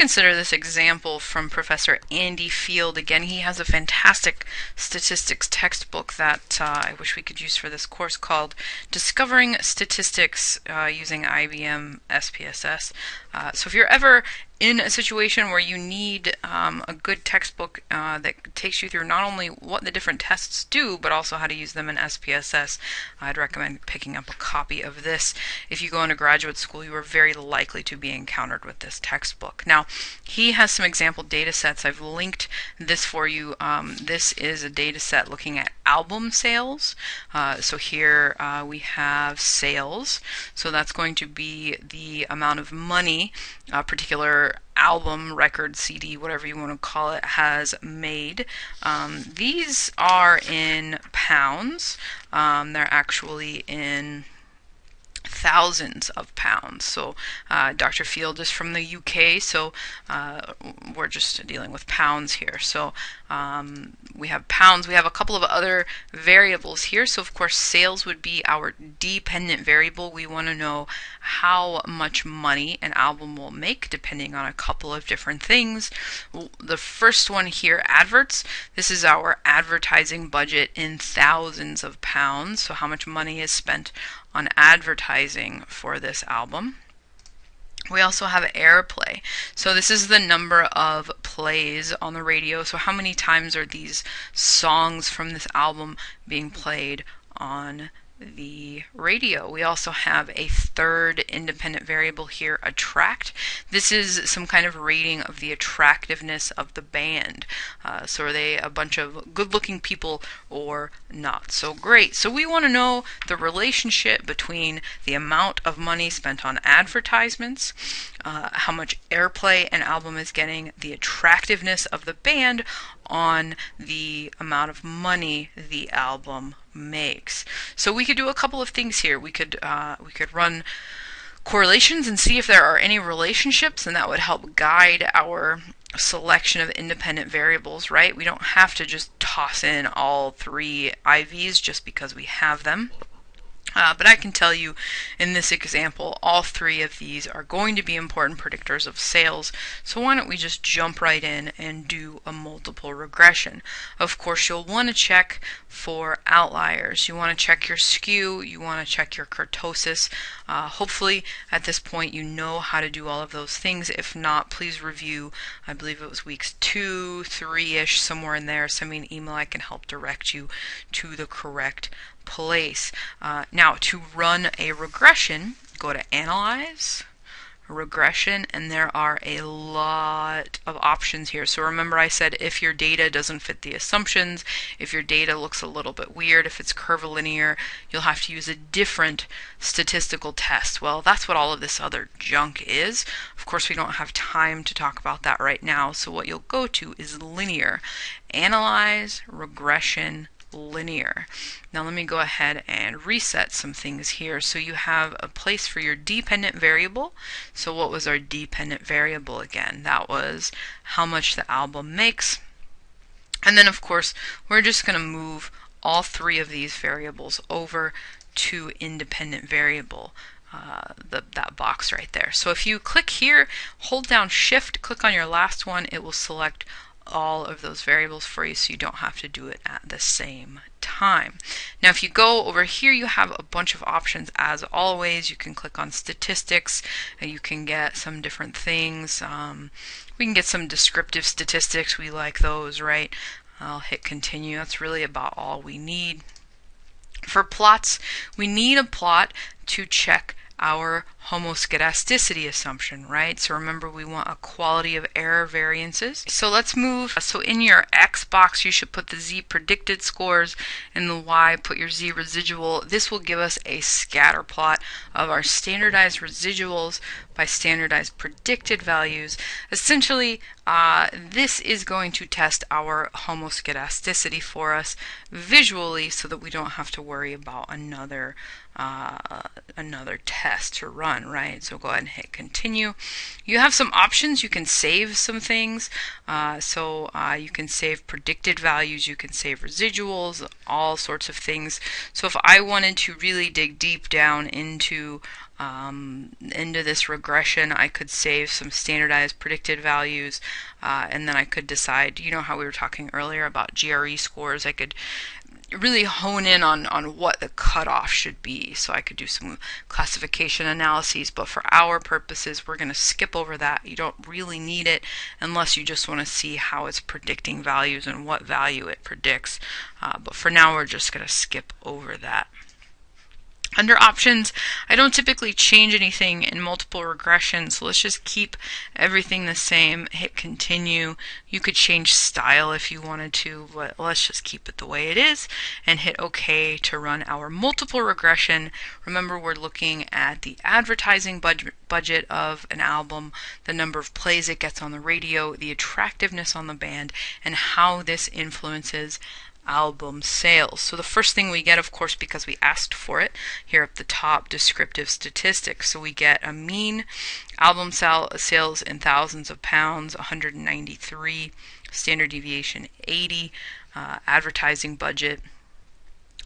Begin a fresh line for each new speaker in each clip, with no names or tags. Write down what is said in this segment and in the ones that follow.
consider this example from Professor Andy Field. Again, he has a fantastic statistics textbook that I wish we could use for this course called Discovering Statistics using IBM SPSS. So if you're ever in a situation where you need a good textbook that takes you through not only what the different tests do, but also how to use them in SPSS, I'd recommend picking up a copy of this. If you go into graduate school, you are very likely to be encountered with this textbook. Now, he has some example data sets. I've linked this for you. This is a data set looking at album sales. So here we have sales. So that's going to be the amount of money a particular album, record, CD, whatever you want to call it, has made. These are in pounds. They're actually in thousands of pounds. So Dr. Field is from the UK, so we're just dealing with pounds here. So we have pounds. We have a couple of other variables here. So of course sales would be our dependent variable. We want to know how much money an album will make depending on a couple of different things. The first one here, adverts. This is our advertising budget in thousands of pounds. So how much money is spent on advertising for this album. We also have airplay. So this is the number of plays on the radio. So how many times are these songs from this album being played on the radio? We also have a third independent variable here, attract. This is some kind of rating of the attractiveness of the band. So are they a bunch of good-looking people or not so great? So we want to know the relationship between the amount of money spent on advertisements, how much airplay an album is getting, the attractiveness of the band on the amount of money the album makes. So we could do a couple of things here. We could run correlations and see if there are any relationships, and that would help guide our selection of independent variables, right? We don't have to just toss in all three IVs just because we have them. But I can tell you in this example, all three of these are going to be important predictors of sales. So why don't we just jump right in and do a multiple regression? Of course, you'll want to check for outliers. You want to check your skew. You want to check your kurtosis. Hopefully, at this point, you know how to do all of those things. If not, please review. I believe it was weeks 2, 3-ish, somewhere in there. Send me an email. I can help direct you to the correct place. Now, to run a regression, go to Analyze, Regression, and there are a lot of options here. So remember I said if your data doesn't fit the assumptions, if your data looks a little bit weird, if it's curvilinear, you'll have to use a different statistical test. Well, that's what all of this other junk is. Of course, we don't have time to talk about that right now, so what you'll go to is linear. Analyze, Regression, linear. Now let me go ahead and reset some things here. So you have a place for your dependent variable. So what was our dependent variable again? That was how much the album makes. And then of course we're just going to move all three of these variables over to independent variable. That box right there. So if you click here, hold down Shift, click on your last one, it will select all of those variables for you, so you don't have to do it at the same time. Now if you go over here, you have a bunch of options as always. You can click on statistics and you can get some different things. We can get some descriptive statistics. We like those, right? I'll hit continue. That's really about all we need. For plots, we need a plot to check our homoscedasticity assumption, right? So remember, we want a quality of error variances. So let's move. So in your X box, you should put the Z predicted scores, and the Y put your Z residual. This will give us a scatter plot of our standardized residuals by standardized predicted values. Essentially, this is going to test our homoscedasticity for us visually so that we don't have to worry about another test to run, right? So go ahead and hit continue. You have some options. You can save some things. You can save predicted values, you can save residuals, all sorts of things. So if I wanted to really dig deep down into into this regression, I could save some standardized predicted values, and then I could decide, you know how we were talking earlier about GRE scores, I could really hone in on what the cutoff should be. So I could do some classification analyses, but for our purposes, we're going to skip over that. You don't really need it unless you just want to see how it's predicting values and what value it predicts. But for now, we're just going to skip over that. Under options, I don't typically change anything in multiple regression, so let's just keep everything the same, hit continue. You could change style if you wanted to, but let's just keep it the way it is and hit OK to run our multiple regression. Remember, we're looking at the advertising budget of an album, the number of plays it gets on the radio, the attractiveness on the band, and how this influences album sales. So the first thing we get, of course, because we asked for it, here at the top, descriptive statistics. So we get a mean album sales in thousands of pounds, 193, standard deviation 80, advertising budget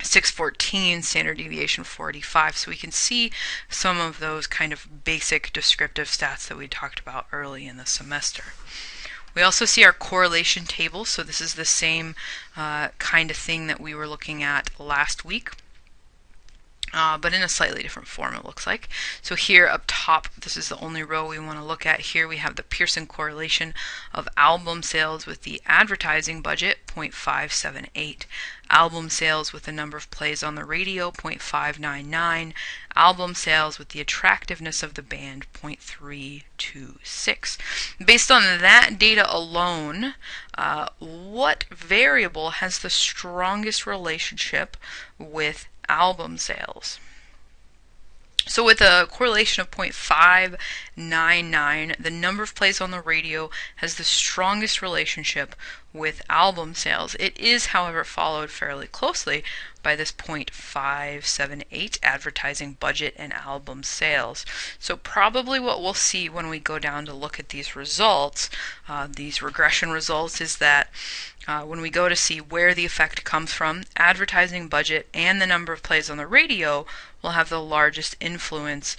614, standard deviation 45. So we can see some of those kind of basic descriptive stats that we talked about early in the semester. We also see our correlation table, so this is the same kind of thing that we were looking at last week, but in a slightly different form, it looks like. So here up top, this is the only row we want to look at. Here we have the Pearson correlation of album sales with the advertising budget, 0.578. Album sales with the number of plays on the radio, 0.599. Album sales with the attractiveness of the band, 0.326. Based on that data alone, what variable has the strongest relationship with album sales? So with a correlation of 0.599, the number of plays on the radio has the strongest relationship with album sales. It is, however, followed fairly closely by this 0.578 advertising budget and album sales. So probably what we'll see when we go down to look at these results, these regression results, is that when we go to see where the effect comes from, advertising budget and the number of plays on the radio will have the largest influence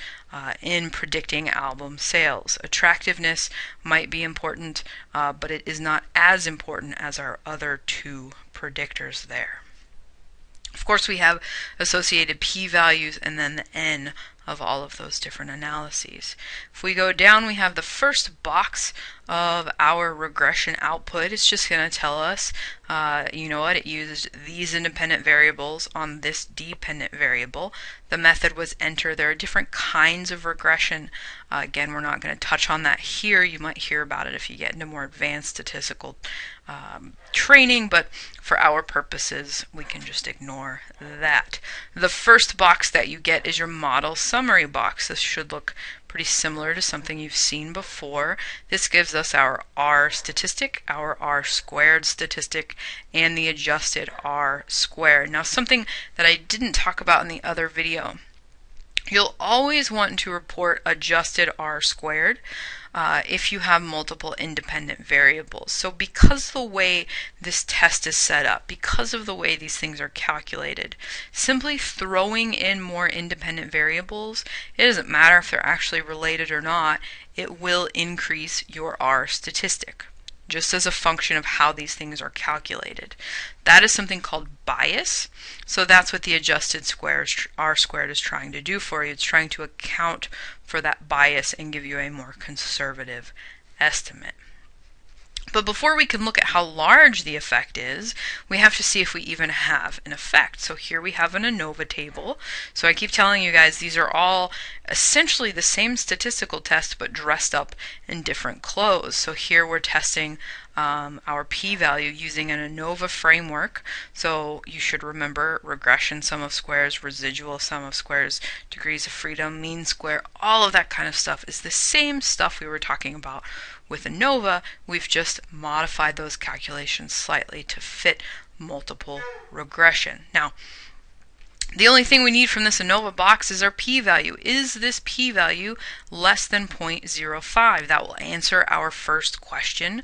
in predicting album sales. Attractiveness might be important, but it is not as important as our other two predictors there. Of course, we have associated p-values and then the n of all of those different analyses. If we go down, we have the first box of our regression output. It's just going to tell us, you know what, it used these independent variables on this dependent variable. The method was enter. There are different kinds of regression. Again, we're not going to touch on that here. You might hear about it if you get into more advanced statistical training, but for our purposes, we can just ignore that. The first box that you get is your model summary box. This should look pretty similar to something you've seen before. This gives us our R statistic, our R squared statistic, and the adjusted R squared. Now, something that I didn't talk about in the other video, you'll always want to report adjusted R squared if you have multiple independent variables. So because the way this test is set up, because of the way these things are calculated, simply throwing in more independent variables, it doesn't matter if they're actually related or not, it will increase your R statistic, just as a function of how these things are calculated. That is something called bias. So that's what the adjusted R squared is trying to do for you. It's trying to account for that bias and give you a more conservative estimate. But before we can look at how large the effect is, we have to see if we even have an effect. So here we have an ANOVA table. So I keep telling you guys these are all essentially the same statistical test but dressed up in different clothes. So here we're testing our p-value using an ANOVA framework. So you should remember regression sum of squares, residual sum of squares, degrees of freedom, mean square, all of that kind of stuff is the same stuff we were talking about with ANOVA. We've just modified those calculations slightly to fit multiple regression. Now, the only thing we need from this ANOVA box is our p-value. Is this p-value less than 0.05? That will answer our first question.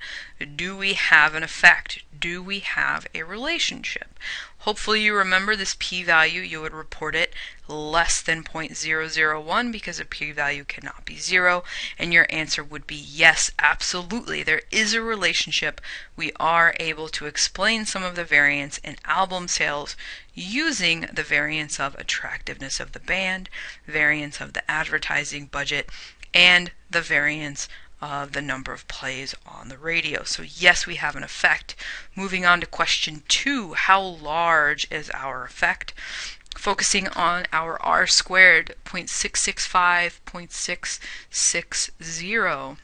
Do we have an effect? Do we have a relationship? Hopefully you remember this p-value. You would report it less than 0.001 because a p-value cannot be 0, and your answer would be yes, absolutely. There is a relationship. We are able to explain some of the variance in album sales using the variance of attractiveness of the band, variance of the advertising budget, and the variance of the number of plays on the radio. So yes, we have an effect. Moving on to question 2, how large is our effect? Focusing on our r squared, 0.665, 0.660.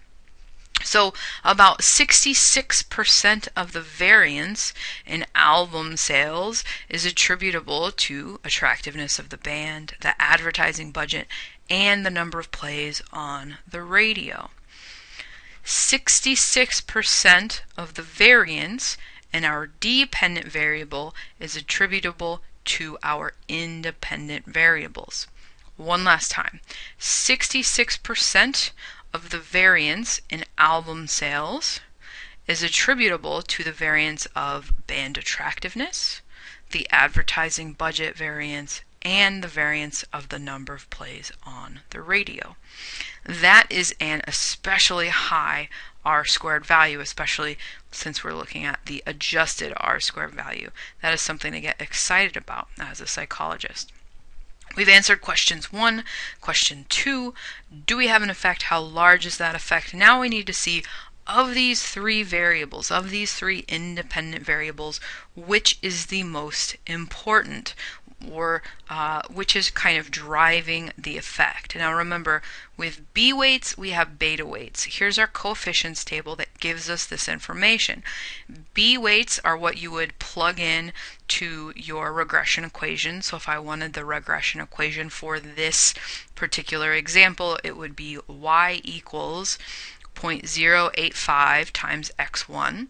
So about 66% of the variance in album sales is attributable to attractiveness of the band, the advertising budget, and the number of plays on the radio. 66% of the variance in our dependent variable is attributable to our independent variables. One last time. 66% of the variance in album sales is attributable to the variance of band attractiveness, the advertising budget variance, and the variance of the number of plays on the radio. That is an especially high r-squared value, especially since we're looking at the adjusted r-squared value. That is something to get excited about as a psychologist. We've answered questions 1, question 2. Do we have an effect? How large is that effect? Now we need to see, of these 3 variables, of these 3 independent variables, which is the most important, or which is kind of driving the effect. Now remember, with B weights, we have beta weights. Here's our coefficients table that gives us this information. B weights are what you would plug in to your regression equation. So if I wanted the regression equation for this particular example, it would be y equals 0.085 times x1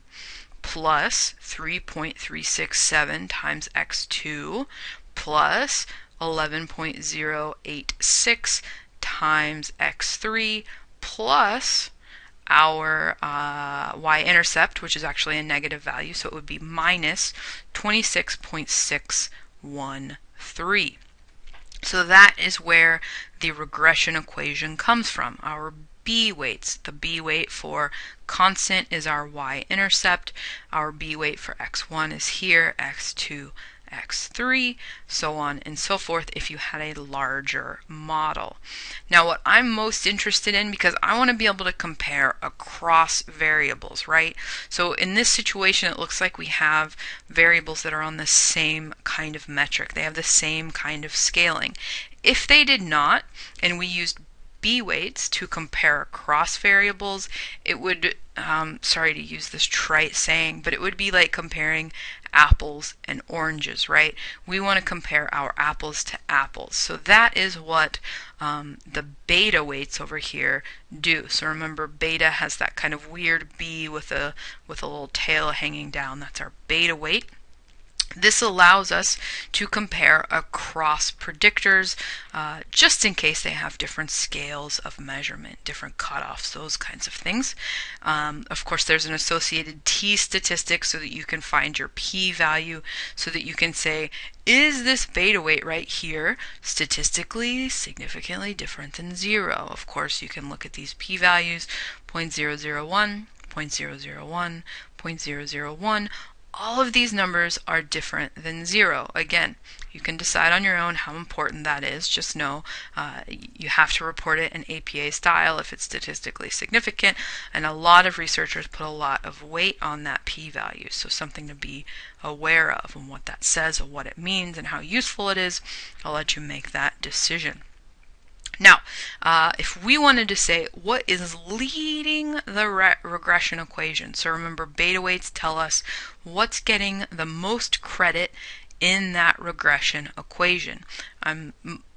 plus 3.367 times x2 plus 11.086 times x3 plus our y-intercept, which is actually a negative value, so it would be minus 26.613. So that is where the regression equation comes from, our B weights. The B weight for constant is our y-intercept. Our B weight for x1 is here, x2, x3, so on and so forth if you had a larger model. Now what I'm most interested in, because I want to be able to compare across variables, right? So in this situation it looks like we have variables that are on the same kind of metric. They have the same kind of scaling. If they did not, and we used B weights to compare across variables, it would, sorry to use this trite saying, but it would be like comparing apples and oranges, right? We want to compare our apples to apples. So that is what the beta weights over here do. So remember, beta has that kind of weird B with a little tail hanging down. That's our beta weight. This allows us to compare across predictors, just in case they have different scales of measurement, different cutoffs, those kinds of things. Of course, there's an associated t-statistic so that you can find your p-value, so that you can say, is this beta weight right here statistically significantly different than 0? Of course, you can look at these p-values, 0.001, 0.001, 0.001. All of these numbers are different than 0. Again, you can decide on your own how important that is. Just know you have to report it in APA style if it's statistically significant, and a lot of researchers put a lot of weight on that p-value, so something to be aware of and what that says and what it means and how useful it is. I'll let you make that decision. Now, if we wanted to say what is leading the regression equation, so remember, beta weights tell us what's getting the most credit in that regression equation. I'm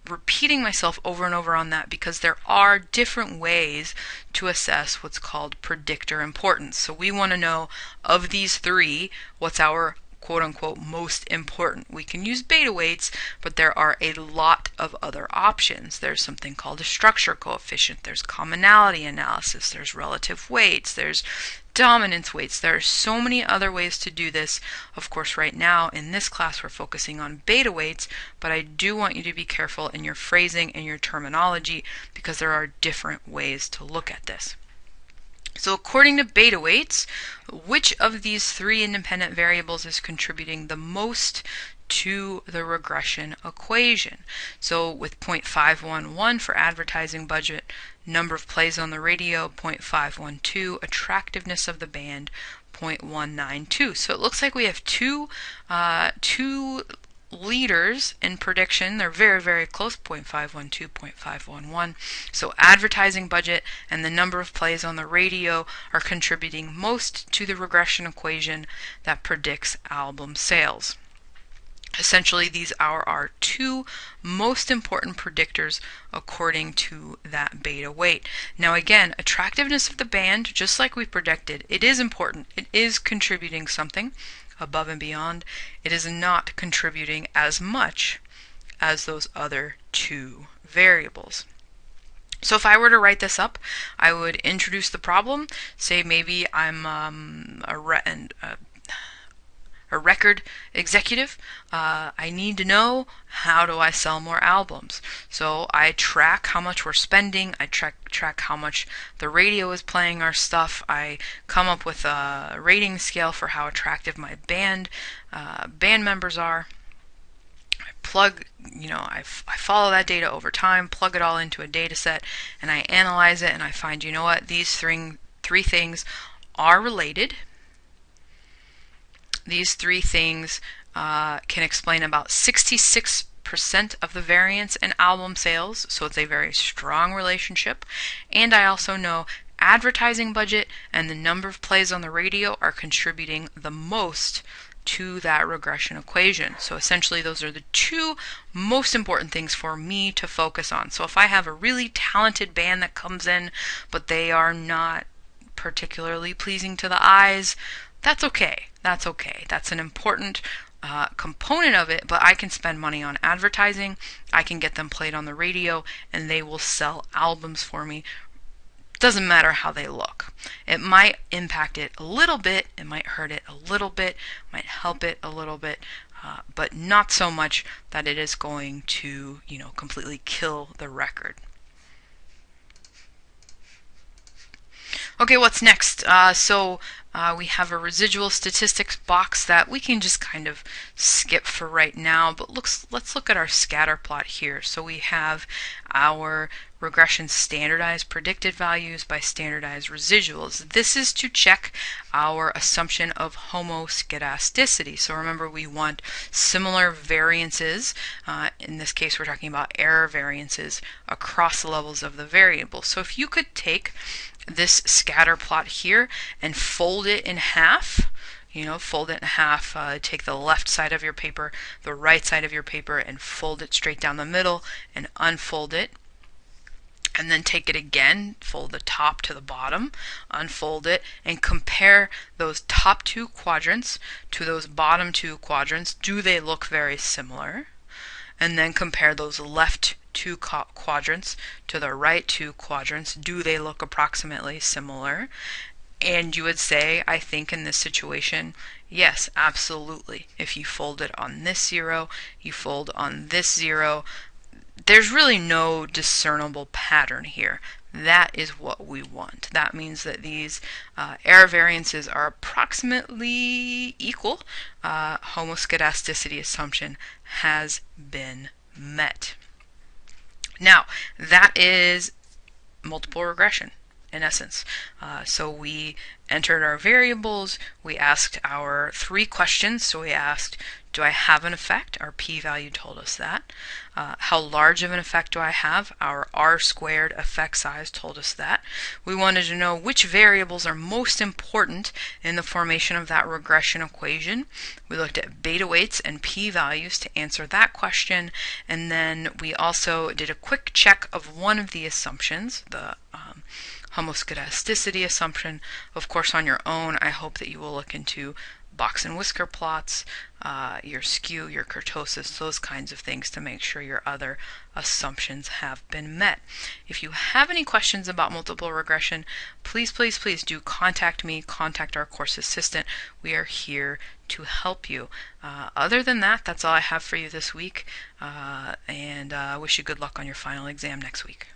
repeating myself over and over on that because there are different ways to assess what's called predictor importance. So we want to know, of these 3, what's our quote-unquote most important. We can use beta weights, but there are a lot of other options. There's something called a structure coefficient, there's commonality analysis, there's relative weights, there's dominance weights. There are so many other ways to do this. Of course, right now in this class we're focusing on beta weights, but I do want you to be careful in your phrasing and your terminology because there are different ways to look at this. So according to beta weights, which of these three independent variables is contributing the most to the regression equation? So with 0.511 for advertising budget, number of plays on the radio, 0.512, attractiveness of the band, 0.192. So it looks like we have two leaders in prediction. They're very, very close, 0.512, 0.511. So advertising budget and the number of plays on the radio are contributing most to the regression equation that predicts album sales. Essentially, these are our two most important predictors according to that beta weight. Now again, attractiveness of the band, just like we predicted, it is important. It is contributing something above and beyond. It is not contributing as much as those other two variables. So if I were to write this up, I would introduce the problem, say maybe I'm a record executive. I need to know, how do I sell more albums? So I track how much we're spending, I track how much the radio is playing our stuff, I come up with a rating scale for how attractive my band members are. I follow that data over time, plug it all into a data set, and I analyze it, and I find, you know what, these three things are related. These three things can explain about 66% of the variance in album sales, so it's a very strong relationship. And I also know advertising budget and the number of plays on the radio are contributing the most to that regression equation. So essentially those are the two most important things for me to focus on. So if I have a really talented band that comes in, but they are not particularly pleasing to the eyes, that's okay. That's okay. That's an important component of it, but I can spend money on advertising, I can get them played on the radio, and they will sell albums for me. Doesn't matter how they look. It might impact it a little bit, it might hurt it a little bit, might help it a little bit, but not so much that it is going to, completely kill the record. Okay, what's next? We have a residual statistics box that we can just kind of skip for right now, but let's look at our scatter plot here. So we have our regression standardized predicted values by standardized residuals. This is to check our assumption of homoscedasticity. So remember, we want similar variances. In this case, we're talking about error variances across the levels of the variable. So if you could take this scatter plot here and fold it in half, take the left side of your paper, the right side of your paper, and fold it straight down the middle and unfold it. And then take it again, fold the top to the bottom, unfold it, and compare those top two quadrants to those bottom two quadrants. Do they look very similar? And then compare those left two quadrants to the right two quadrants. Do they look approximately similar? And you would say, I think in this situation, yes, absolutely. If you fold it on this zero, you fold on this zero, there's really no discernible pattern here. That is what we want. That means that these error variances are approximately equal. Homoscedasticity assumption has been met. Now, that is multiple regression in essence. So we entered our variables, we asked our three questions. So we asked, do I have an effect? Our p-value told us that. How large of an effect do I have? Our r-squared effect size told us that. We wanted to know which variables are most important in the formation of that regression equation. We looked at beta weights and p-values to answer that question, and then we also did a quick check of one of the assumptions, the homoscedasticity assumption. Of course, on your own, I hope that you will look into box and whisker plots, your skew, your kurtosis, those kinds of things to make sure your other assumptions have been met. If you have any questions about multiple regression, please, please, please do contact me, contact our course assistant. We are here to help you. Other than that, that's all I have for you this week, and I wish you good luck on your final exam next week.